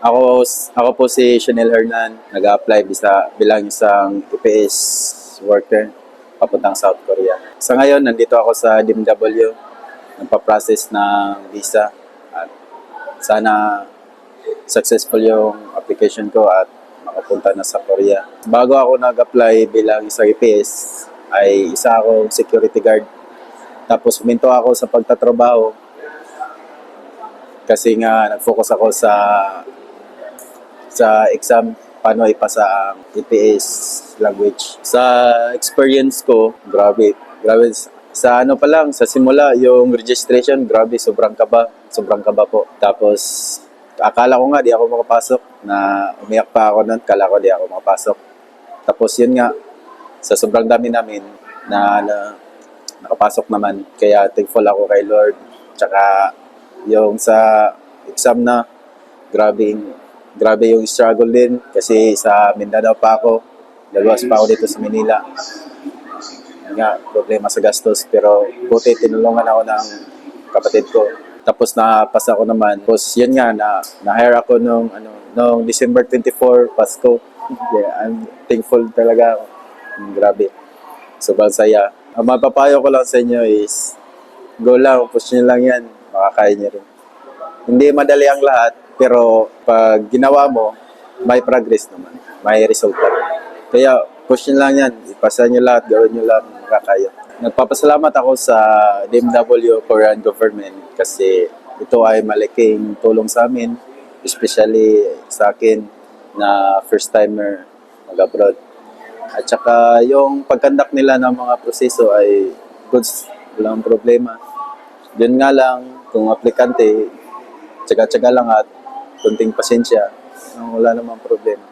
Ako po si Chanel Hernan, nag-apply bilang isang EPS worker papuntang South Korea. Sa ngayon, nandito ako sa DMW, nagpa-process ng visa at sana successful yung application ko at makapunta na sa Korea. Bago ako nag-apply bilang isang EPS, ay isa akong security guard. Tapos huminto ako sa pagtatrabaho kasi nga nag-focus ako sa exam paano ipasa ang EPS language. Sa experience ko, grabe. Sa ano pa lang, sa simula, yung registration, grabe, sobrang kaba po. Tapos, akala ko nga di ako makapasok, na umiyak pa ako nun, akala ko di ako makapasok. Tapos yun nga, sa sobrang dami namin, na nakapasok naman. Kaya thankful ako kay Lord. Tsaka, yung sa exam na, grabe yung struggle din kasi sa Mindanao pa ako, laluwas pa ako dito sa Manila. Nga, problema sa gastos, pero buti tinulungan ako ng kapatid ko. Tapos napasa ko naman. Tapos yun nga, na-hire ako nung December 24, Pasko. Yeah, I'm thankful talaga ako. Grabe. Sobrang saya. Ang mapapayo ko lang sa inyo is, go lang, push nyo lang yan, makakaya nyo rin. Hindi madali ang lahat, pero pag ginawa mo, may progress naman, may resulta. Kaya push nyo lang yan, ipasa nyo lahat, gawin nyo lahat, makakaya. Nagpapasalamat ako sa DMW Korean government kasi ito ay malaking tulong sa amin, especially sa akin na first timer mag-abroad. At saka yung pag-conduct nila ng mga proseso ay goods, walang problema. Yun nga lang, kung aplikante, tsaga-tsaga lang at kunting pasensya, wala namang problema.